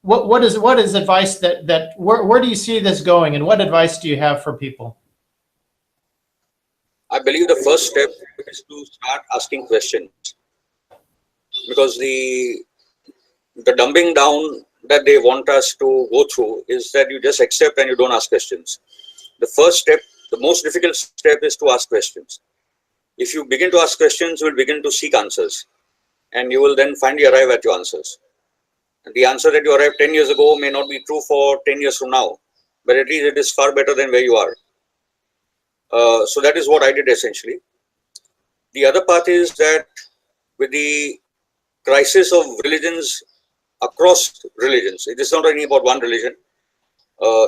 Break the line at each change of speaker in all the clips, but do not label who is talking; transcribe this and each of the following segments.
what is advice that where do you see this going, and what advice do you have for people?
I believe the first step is to start asking questions, because the dumbing down that they want us to go through is that you just accept and you don't ask questions. The first step, the most difficult step, is to ask questions. If you begin to ask questions, you will begin to seek answers, and you will then finally arrive at your answers. And the answer that you arrived 10 years ago may not be true for 10 years from now, but at least it is far better than where you are. So that is what I did essentially. The other part is that with the crisis of religions across religions, it is not only about one religion.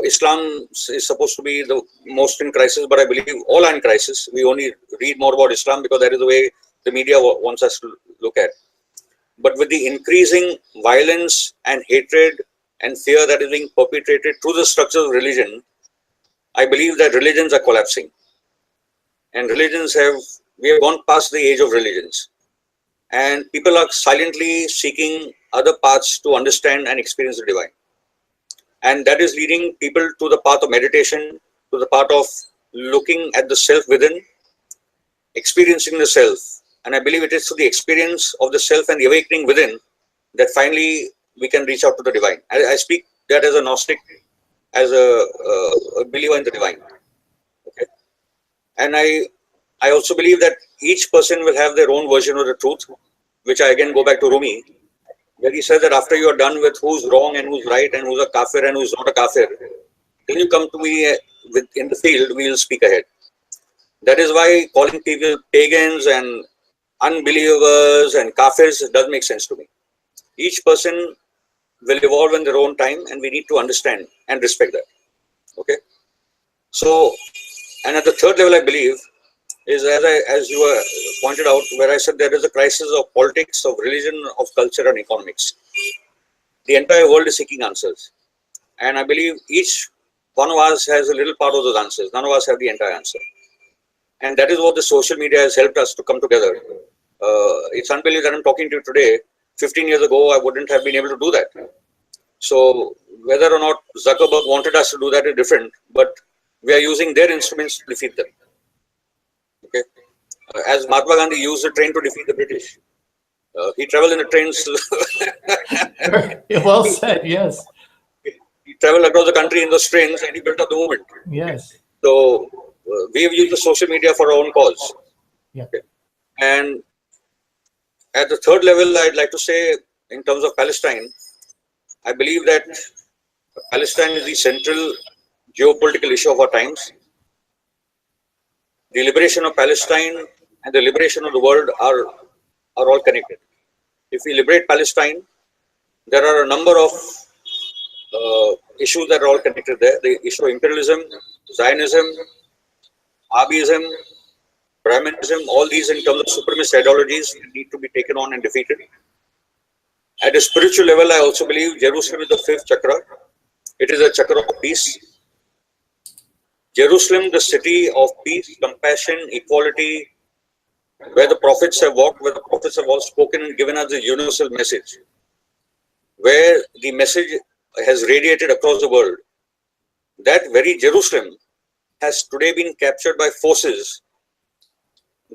Islam is supposed to be the most in crisis, but I believe all are in crisis. We only read more about Islam because that is the way the media wants us to look at. But with the increasing violence and hatred and fear that is being perpetrated through the structures of religion, I believe that religions are collapsing. And we have gone past the age of religions. And people are silently seeking other paths to understand and experience the divine. And that is leading people to the path of meditation, to the path of looking at the self within, experiencing the self. And I believe it is through the experience of the self and the awakening within that finally we can reach out to the divine. I speak that as a Gnostic, as a believer in the divine. Okay. And I also believe that each person will have their own version of the truth, which I again go back to Rumi, where he says that after you are done with who's wrong and who's right and who's a kafir and who's not a kafir, then you come to me in the field, we will speak ahead. That is why calling people pagans and unbelievers and kafirs does make sense to me. Each person will evolve in their own time, and we need to understand and respect that. Okay. So, and at the third level, I believe, is as you were pointed out, where I said there is a crisis of politics, of religion, of culture and economics. The entire world is seeking answers. And I believe each one of us has a little part of those answers. None of us have the entire answer. And that is what the social media has helped us to come together. It's unbelievable that I'm talking to you today. 15 years ago, I wouldn't have been able to do that. So whether or not Zuckerberg wanted us to do that is different, but we are using their instruments to defeat them. Okay. As Mahatma Gandhi used the train to defeat the British. He traveled in the trains.
Well said, yes.
He traveled across the country in those trains and he built up the movement.
Yes.
So we have used the social media for our own cause.
Yeah.
Okay. And at the third level, I'd like to say, in terms of Palestine, I believe that Palestine is the central geopolitical issue of our times. The liberation of Palestine and the liberation of the world are all connected. If we liberate Palestine, there are a number of issues that are all connected there. The issue of imperialism, Zionism, Arabism, Brahminism, all these in terms of supremacist ideologies need to be taken on and defeated. At a spiritual level, I also believe Jerusalem is the fifth chakra. It is a chakra of peace. Jerusalem, the city of peace, compassion, equality, where the prophets have walked, where the prophets have all spoken and given us the universal message, where the message has radiated across the world. That very Jerusalem has today been captured by forces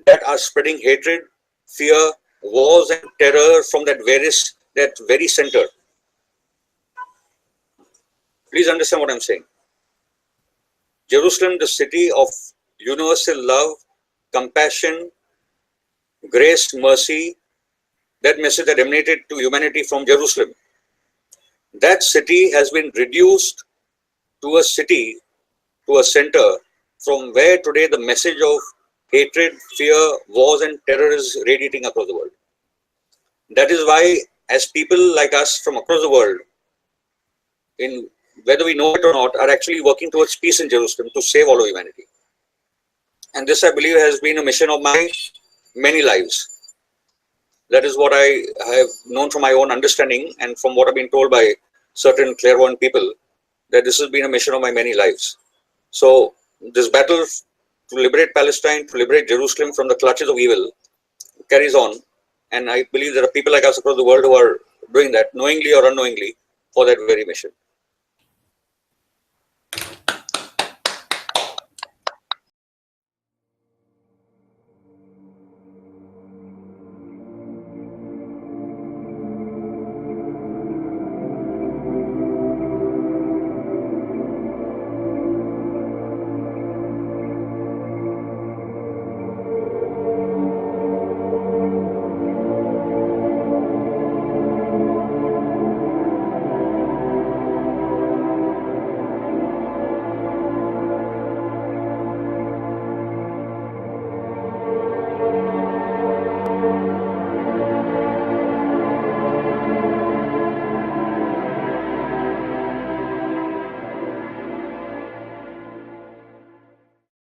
that are spreading hatred, fear, wars and terror from that very center. Please understand what I'm saying. Jerusalem, the city of universal love, compassion, grace, mercy, that message that emanated to humanity from Jerusalem. That city has been reduced to a city, to a center from where today the message of hatred, fear, wars and terror is radiating across the world. That is why, as people like us from across the world, in whether we know it or not, are actually working towards peace in Jerusalem to save all of humanity. And this, I believe, has been a mission of my many lives. That is what I have known from my own understanding and from what I've been told by certain clairvoyant people, that this has been a mission of my many lives. So this battle to liberate Palestine, to liberate Jerusalem from the clutches of evil carries on. And I believe there are people like us across the world who are doing that, knowingly or unknowingly, for that very mission.